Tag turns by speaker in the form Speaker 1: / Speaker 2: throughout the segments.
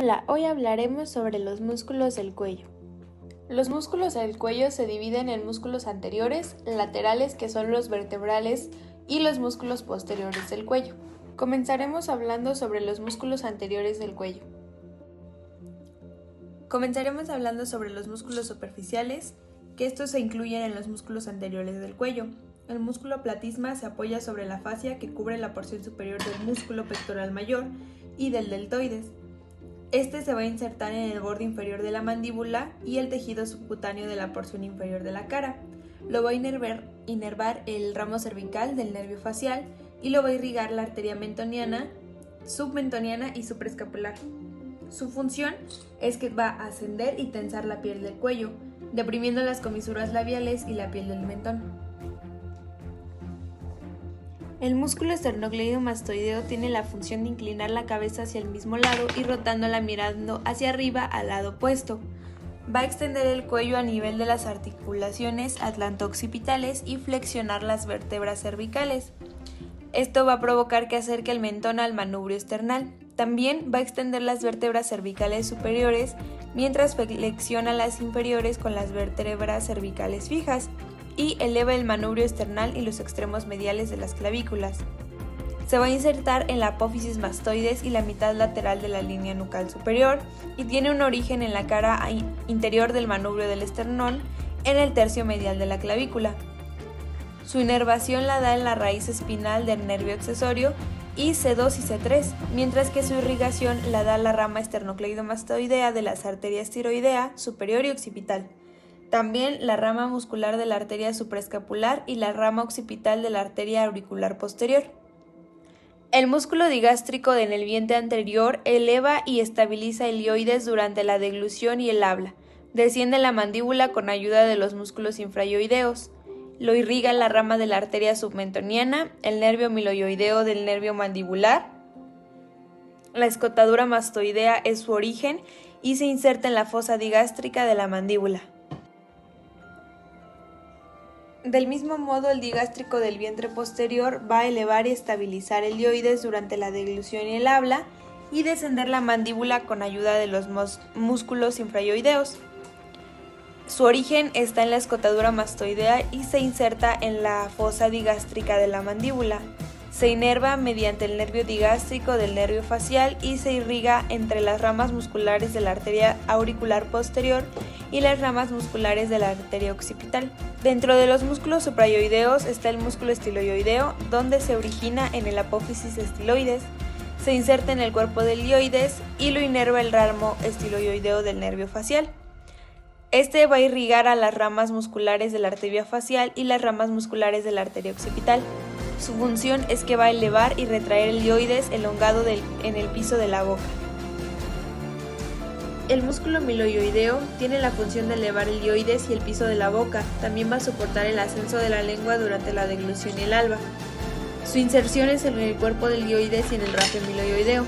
Speaker 1: Hola, hoy hablaremos sobre los músculos del cuello. Los músculos del cuello se dividen en músculos anteriores, laterales, que son los vertebrales, y los músculos posteriores del cuello. Comenzaremos hablando sobre los músculos anteriores del cuello. Comenzaremos hablando sobre los músculos superficiales, que estos se incluyen en los músculos anteriores del cuello. El músculo platisma se apoya sobre la fascia que cubre la porción superior del músculo pectoral mayor y del deltoides. Este se va a insertar en el borde inferior de la mandíbula y el tejido subcutáneo de la porción inferior de la cara. Lo va a inervar el ramo cervical del nervio facial y lo va a irrigar la arteria mentoniana, submentoniana y supraescapular. Su función es que va a ascender y tensar la piel del cuello, deprimiendo las comisuras labiales y la piel del mentón. El músculo esternocleidomastoideo tiene la función de inclinar la cabeza hacia el mismo lado y rotándola mirando hacia arriba al lado opuesto. Va a extender el cuello a nivel de las articulaciones atlanto-occipitales y flexionar las vértebras cervicales. Esto va a provocar que acerque el mentón al manubrio esternal. También va a extender las vértebras cervicales superiores mientras flexiona las inferiores con las vértebras cervicales fijas y eleva el manubrio esternal y los extremos mediales de las clavículas. Se va a insertar en la apófisis mastoides y la mitad lateral de la línea nucal superior y tiene un origen en la cara interior del manubrio del esternón en el tercio medial de la clavícula. Su inervación la da en la raíz espinal del nervio accesorio y C2 y C3, mientras que su irrigación la da la rama esternocleidomastoidea de las arterias tiroidea superior y occipital. También la rama muscular de la arteria supraescapular y la rama occipital de la arteria auricular posterior. El músculo digástrico en el vientre anterior eleva y estabiliza el ioides durante la deglución y el habla. Desciende la mandíbula con ayuda de los músculos infraioideos. Lo irriga la rama de la arteria submentoniana, el nervio miloioideo del nervio mandibular. La escotadura mastoidea es su origen y se inserta en la fosa digástrica de la mandíbula. Del mismo modo, el digástrico del vientre posterior va a elevar y estabilizar el ioides durante la deglución y el habla y descender la mandíbula con ayuda de los músculos infraioideos. Su origen está en la escotadura mastoidea y se inserta en la fosa digástrica de la mandíbula. Se inerva mediante el nervio digástrico del nervio facial y se irriga entre las ramas musculares de la arteria auricular posterior y las ramas musculares de la arteria occipital. Dentro de los músculos suprayoideos está el músculo estiloioideo, donde se origina en el apófisis estiloides, se inserta en el cuerpo del ioides y lo inerva el ramo estiloioideo del nervio facial. Este va a irrigar a las ramas musculares de la arteria facial y las ramas musculares de la arteria occipital. Su función es que va a elevar y retraer el ioides elongado en el piso de la boca. El músculo miloioideo tiene la función de elevar el ioides y el piso de la boca. También va a soportar el ascenso de la lengua durante la deglución y el alba. Su inserción es en el cuerpo del ioides y en el rafe miloioideo.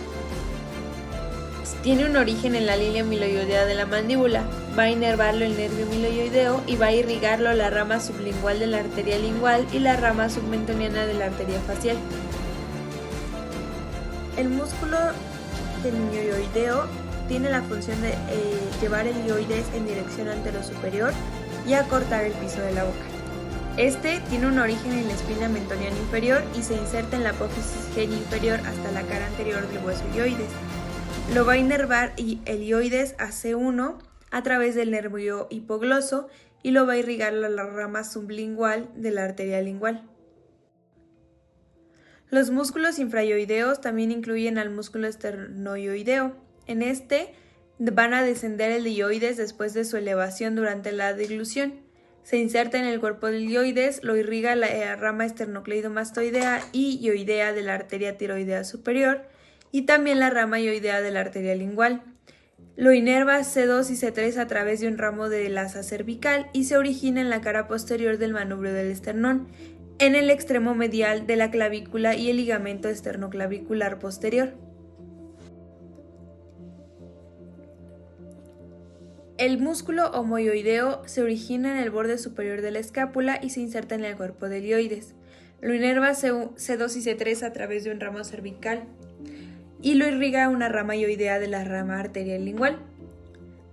Speaker 1: Tiene un origen en la línea miloioidea de la mandíbula. Va a inervarlo el nervio miloioideo y va a irrigarlo la rama sublingual de la arteria lingual y la rama submentoniana de la arteria facial. El músculo genioideo tiene la función de llevar el ioides en dirección antero-superior y acortar el piso de la boca. Este tiene un origen en la espina mentoniana inferior y se inserta en la apófisis genio inferior hasta la cara anterior del hueso ioides. Lo va a inervar el ioides a C1 a través del nervio hipogloso y lo va a irrigar la rama sublingual de la arteria lingual. Los músculos infraioideos también incluyen al músculo esternoioideo. En este van a descender el ioides después de su elevación durante la deglución. Se inserta en el cuerpo del ioides, lo irriga la rama esternocleidomastoidea y ioidea de la arteria tiroidea superior y también la rama ioidea de la arteria lingual. Lo inerva C2 y C3 a través de un ramo de la asa cervical y se origina en la cara posterior del manubrio del esternón, en el extremo medial de la clavícula y el ligamento esternoclavicular posterior. El músculo omoioideo se origina en el borde superior de la escápula y se inserta en el cuerpo del ioides. Lo inerva C2 y C3 a través de un ramo cervical y lo irriga una rama hioidea de la rama arterial lingual.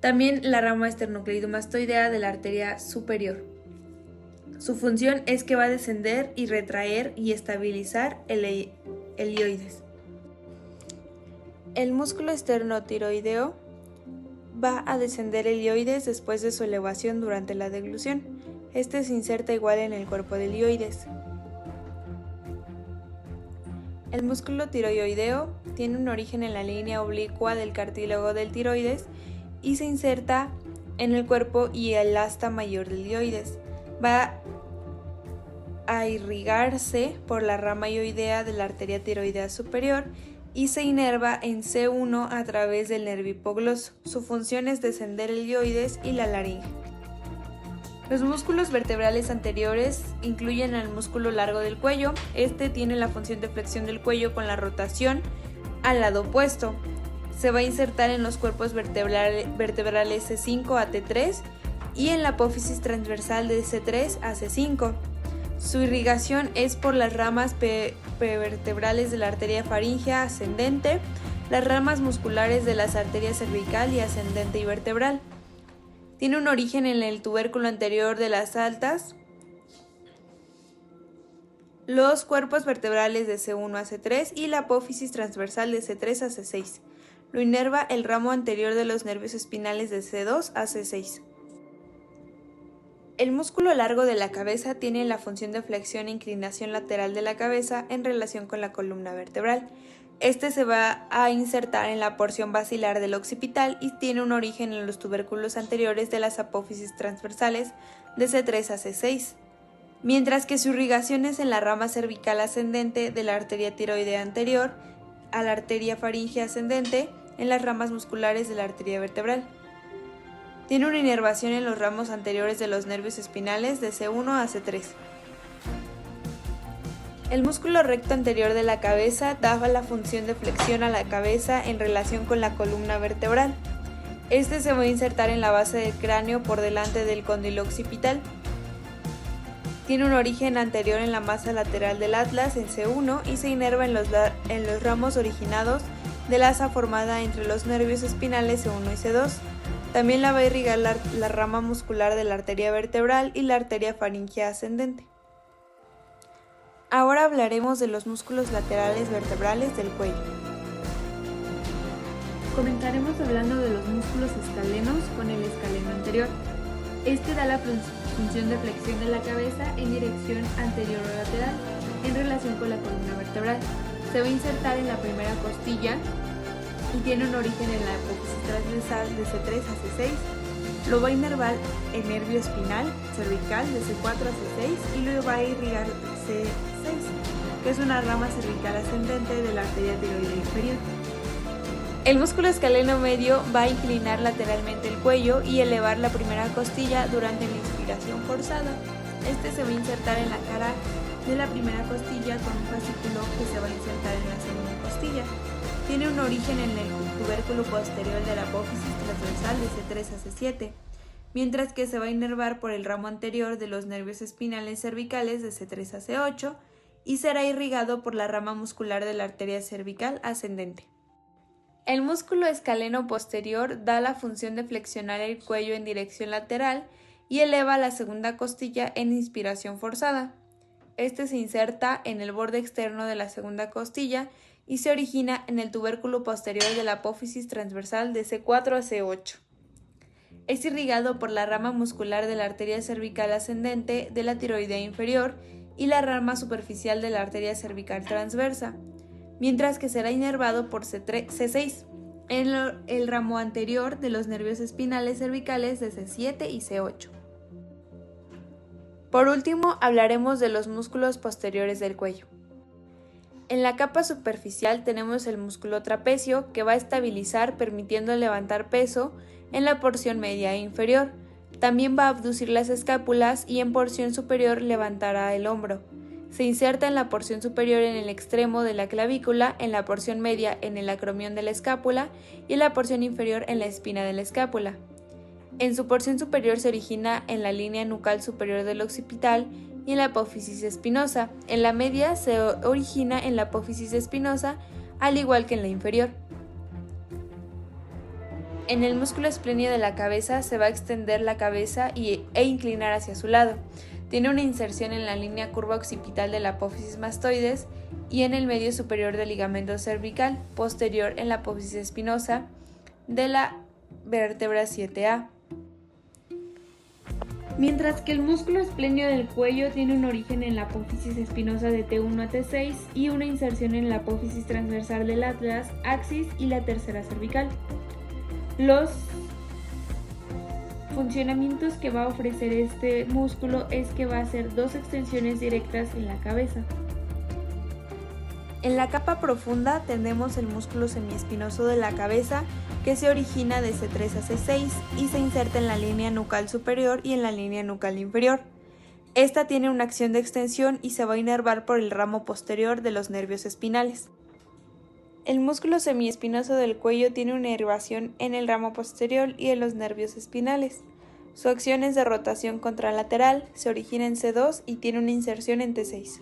Speaker 1: También la rama esternocleidomastoidea de la arteria superior. Su función es que va a descender y retraer y estabilizar el hioides. El músculo esternotiroideo va a descender el hioides después de su elevación durante la deglución. Este se inserta igual en el cuerpo del hioides. El músculo tiroideo tiene un origen en la línea oblicua del cartílago del tiroides y se inserta en el cuerpo y el asta mayor del hioides. Va a irrigarse por la rama hioidea de la arteria tiroidea superior y se inerva en C1 a través del nervio hipogloso. Su función es descender el hioides y la laringe. Los músculos vertebrales anteriores incluyen al músculo largo del cuello. Este tiene la función de flexión del cuello con la rotación al lado opuesto. Se va a insertar en los cuerpos vertebrales C5 a T3 y en la apófisis transversal de C3 a C5. Su irrigación es por las ramas prevertebrales de la arteria faríngea ascendente, las ramas musculares de las arterias cervical y ascendente y vertebral. Tiene un origen en el tubérculo anterior de las altas, los cuerpos vertebrales de C1 a C3 y la apófisis transversal de C3 a C6. Lo inerva el ramo anterior de los nervios espinales de C2 a C6. El músculo largo de la cabeza tiene la función de flexión e inclinación lateral de la cabeza en relación con la columna vertebral. Este se va a insertar en la porción basilar del occipital y tiene un origen en los tubérculos anteriores de las apófisis transversales de C3 a C6, mientras que su irrigación es en la rama cervical ascendente de la arteria tiroidea anterior a la arteria faríngea ascendente en las ramas musculares de la arteria vertebral. Tiene una inervación en los ramos anteriores de los nervios espinales de C1 a C3. El músculo recto anterior de la cabeza daba la función de flexión a la cabeza en relación con la columna vertebral. Este se va a insertar en la base del cráneo por delante del cóndilo occipital. Tiene un origen anterior en la masa lateral del atlas en C1 y se inerva en los ramos originados del asa formada entre los nervios espinales C1 y C2. También la va a irrigar la rama muscular de la arteria vertebral y la arteria faríngea ascendente. Ahora hablaremos de los músculos laterales vertebrales del cuello. Comenzaremos hablando de los músculos escalenos con el escaleno anterior. Este da la función de flexión de la cabeza en dirección anterior o lateral en relación con la columna vertebral. Se va a insertar en la primera costilla y tiene un origen en la apófisis transversal de C3 a C6. Lo va a inervar el nervio espinal cervical de C4 a C6 y lo va a irrigar C6, que es una rama cervical ascendente de la arteria tiroidea inferior. El músculo escaleno medio va a inclinar lateralmente el cuello y elevar la primera costilla durante la inspiración forzada. Este se va a insertar en la cara de la primera costilla con un fascículo que se va a insertar en la segunda costilla. Tiene un origen en el tubérculo posterior de la apófisis transversal de C3 a C7, mientras que se va a inervar por el ramo anterior de los nervios espinales cervicales de C3 a C8 y será irrigado por la rama muscular de la arteria cervical ascendente. El músculo escaleno posterior da la función de flexionar el cuello en dirección lateral y eleva la segunda costilla en inspiración forzada. Este se inserta en el borde externo de la segunda costilla y se origina en el tubérculo posterior de la apófisis transversal de C4 a C8. Es irrigado por la rama muscular de la arteria cervical ascendente de la tiroidea inferior y la rama superficial de la arteria cervical transversa, mientras que será inervado por C6, en el ramo anterior de los nervios espinales cervicales de C7 y C8. Por último, hablaremos de los músculos posteriores del cuello. En la capa superficial tenemos el músculo trapecio, que va a estabilizar permitiendo levantar peso en la porción media e inferior. También va a abducir las escápulas y en porción superior levantará el hombro. Se inserta en la porción superior en el extremo de la clavícula, en la porción media en el acromión de la escápula y en la porción inferior en la espina de la escápula. En su porción superior se origina en la línea nucal superior del occipital y en la apófisis espinosa. En la media se origina en la apófisis espinosa al igual que en la inferior. En el músculo espléneo de la cabeza se va a extender la cabeza e inclinar hacia su lado. Tiene una inserción en la línea curva occipital de la apófisis mastoides y en el medio superior del ligamento cervical, posterior en la apófisis espinosa de la vértebra 7A. Mientras que el músculo espléneo del cuello tiene un origen en la apófisis espinosa de T1 a T6 y una inserción en la apófisis transversal del atlas, axis y la tercera cervical. Los funcionamientos que va a ofrecer este músculo es que va a hacer dos extensiones directas en la cabeza. En la capa profunda tenemos el músculo semiespinoso de la cabeza que se origina de C3 a C6 y se inserta en la línea nucal superior y en la línea nucal inferior. Esta tiene una acción de extensión y se va a inervar por el ramo posterior de los nervios espinales. El músculo semiespinoso del cuello tiene una inervación en el ramo posterior y en los nervios espinales. Su acción es de rotación contralateral, se origina en C2 y tiene una inserción en T6.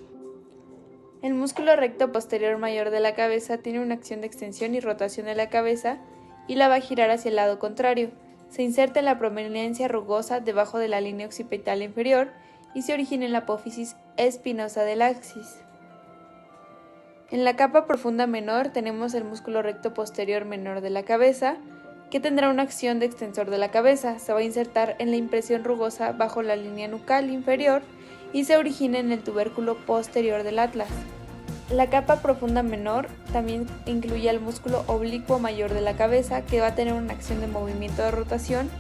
Speaker 1: El músculo recto posterior mayor de la cabeza tiene una acción de extensión y rotación de la cabeza y la va a girar hacia el lado contrario. Se inserta en la prominencia rugosa debajo de la línea occipital inferior y se origina en la apófisis espinosa del axis. En la capa profunda menor tenemos el músculo recto posterior menor de la cabeza, que tendrá una acción de extensor de la cabeza. Se va a insertar en la impresión rugosa bajo la línea nucal inferior y se origina en el tubérculo posterior del atlas. La capa profunda menor también incluye al músculo oblicuo mayor de la cabeza, que va a tener una acción de movimiento de rotación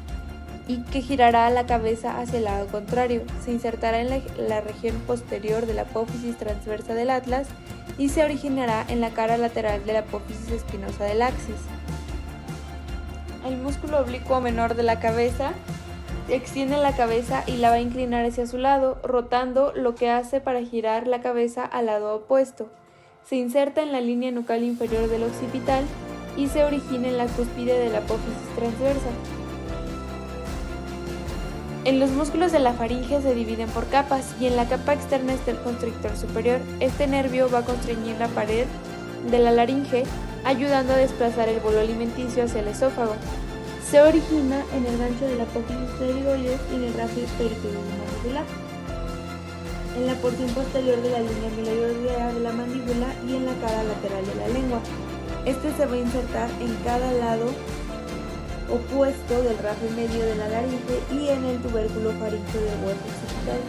Speaker 1: y que girará la cabeza hacia el lado contrario. Se insertará en la región posterior de la apófisis transversa del atlas y se originará en la cara lateral de la apófisis espinosa del axis. El músculo oblicuo menor de la cabeza extiende la cabeza y la va a inclinar hacia su lado, rotando, lo que hace para girar la cabeza al lado opuesto. Se inserta en la línea nucal inferior del occipital y se origina en la cúspide de la apófisis transversa. En los músculos de la faringe se dividen por capas y en la capa externa está el constrictor superior. Este nervio va a constreñir la pared de la laringe, ayudando a desplazar el bolo alimenticio hacia el esófago. Se origina en el gancho de la apófisis pterigoides y en el raso peritoneomandibular, en la porción posterior de la línea meloidea de la mandíbula y en la cara lateral de la lengua. Este se va a insertar en cada lado opuesto del raso medio de la laringe y en el tubérculo faríngeo del hueso occipital.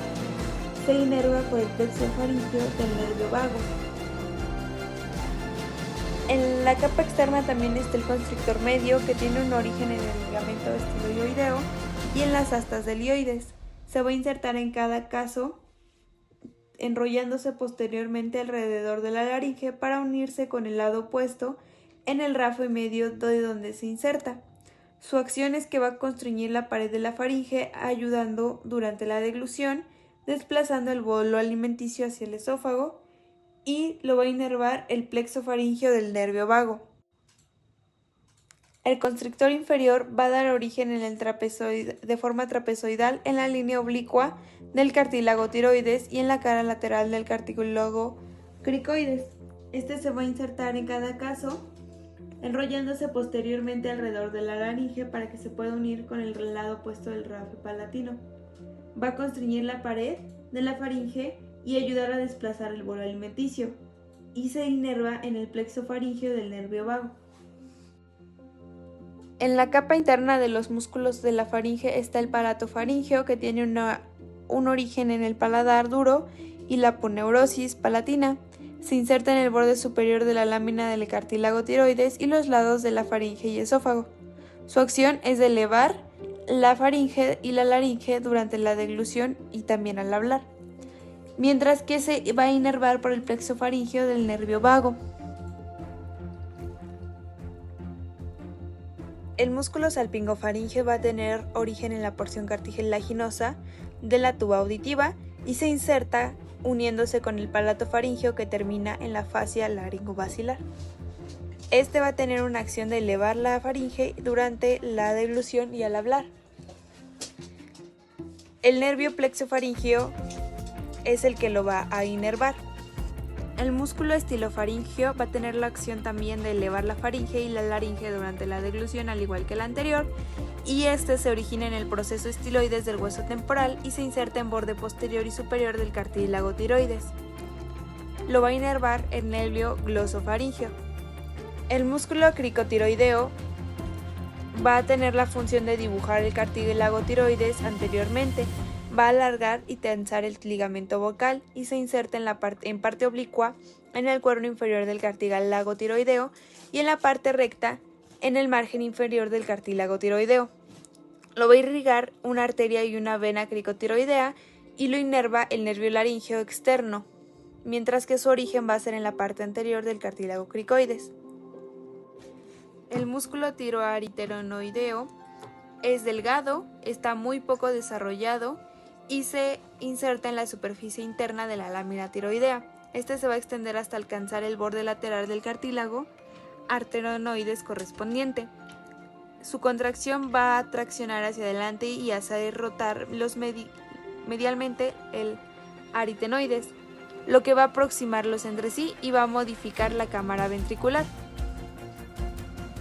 Speaker 1: Se inerva por el plexo faríngeo del nervio vago. En la capa externa también está el constrictor medio, que tiene un origen en el ligamento estiloioideo y en las astas del ioides. Se va a insertar en cada caso, enrollándose posteriormente alrededor de la laringe para unirse con el lado opuesto en el raso medio de donde se inserta. Su acción es que va a constreñir la pared de la faringe, ayudando durante la deglución, desplazando el bolo alimenticio hacia el esófago, y lo va a inervar el plexo faríngeo del nervio vago. El constrictor inferior va a dar origen en el de forma trapezoidal en la línea oblicua del cartílago tiroides y en la cara lateral del cartílago cricoides. Este se va a insertar en cada caso, enrollándose posteriormente alrededor de la laringe para que se pueda unir con el lado opuesto del raso palatino. Va a constreñir la pared de la faringe y ayudar a desplazar el bolo alimenticio, y se inerva en el plexo faríngeo del nervio vago. En la capa interna de los músculos de la faringe está el palato faríngeo, que tiene un origen en el paladar duro y la aponeurosis palatina. Se inserta en el borde superior de la lámina del cartílago tiroides y los lados de la faringe y esófago. Su acción es de elevar la faringe y la laringe durante la deglución y también al hablar, mientras que se va a inervar por el plexo faríngeo del nervio vago. El músculo salpingofaríngeo va a tener origen en la porción cartilaginosa de la tuba auditiva y se inserta uniéndose con el palato faríngeo, que termina en la fascia laringobasilar. Este va a tener una acción de elevar la faringe durante la deglución y al hablar. El nervio plexofaríngeo es el que lo va a inervar. El músculo estilofaringeo va a tener la acción también de elevar la faringe y la laringe durante la deglución, al igual que el anterior, y este se origina en el proceso estiloides del hueso temporal y se inserta en borde posterior y superior del cartílago tiroides. Lo va a inervar el nervio glosofaríngeo. El músculo cricotiroideo va a tener la función de dibujar el cartílago tiroides anteriormente, va a alargar y tensar el ligamento vocal y se inserta en parte oblicua en el cuerno inferior del cartílago tiroideo y en la parte recta en el margen inferior del cartílago tiroideo. Lo va a irrigar una arteria y una vena cricotiroidea y lo inerva el nervio laríngeo externo, mientras que su origen va a ser en la parte anterior del cartílago cricoides. El músculo tiroaritenoideo es delgado, está muy poco desarrollado y se inserta en la superficie interna de la lámina tiroidea. Este se va a extender hasta alcanzar el borde lateral del cartílago artenoides correspondiente. Su contracción va a traccionar hacia adelante y hacer rotar medialmente el aritenoides, lo que va a aproximarlos entre sí y va a modificar la cámara ventricular.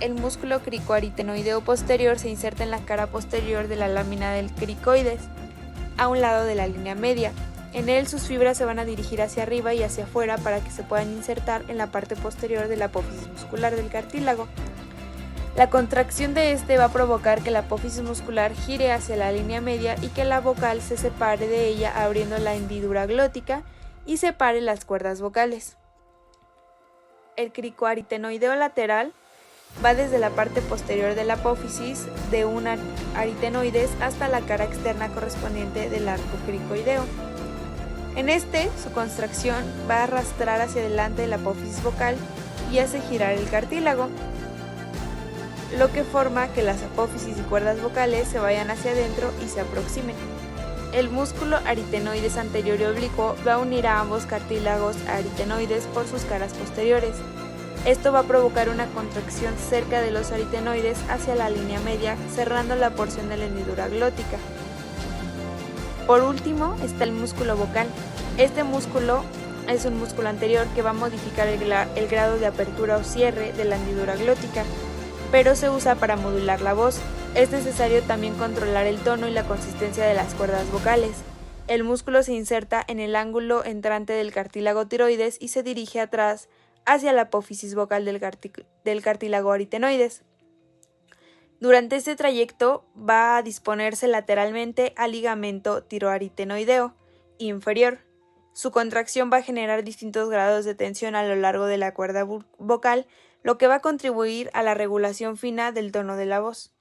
Speaker 1: El músculo cricoaritenoideo posterior se inserta en la cara posterior de la lámina del cricoides, a un lado de la línea media. En él sus fibras se van a dirigir hacia arriba y hacia afuera para que se puedan insertar en la parte posterior de la apófisis muscular del cartílago. La contracción de este va a provocar que la apófisis muscular gire hacia la línea media y que la vocal se separe de ella, abriendo la hendidura glótica y separe las cuerdas vocales. El cricoaritenoideo lateral va desde la parte posterior de la apófisis de un aritenoides hasta la cara externa correspondiente del arco cricoideo. En este, su contracción va a arrastrar hacia adelante la apófisis vocal y hace girar el cartílago, lo que forma que las apófisis y cuerdas vocales se vayan hacia adentro y se aproximen. El músculo aritenoides anterior y oblicuo va a unir a ambos cartílagos aritenoides por sus caras posteriores. Esto va a provocar una contracción cerca de los aritenoides hacia la línea media, cerrando la porción de la hendidura glótica. Por último está el músculo vocal. Este músculo es un músculo anterior que va a modificar el grado de apertura o cierre de la hendidura glótica, pero se usa para modular la voz. Es necesario también controlar el tono y la consistencia de las cuerdas vocales. El músculo se inserta en el ángulo entrante del cartílago tiroides y se dirige atrás hacia la apófisis vocal del cartílago aritenoides. Durante este trayecto va a disponerse lateralmente al ligamento tiroaritenoideo inferior. Su contracción va a generar distintos grados de tensión a lo largo de la cuerda vocal, lo que va a contribuir a la regulación fina del tono de la voz.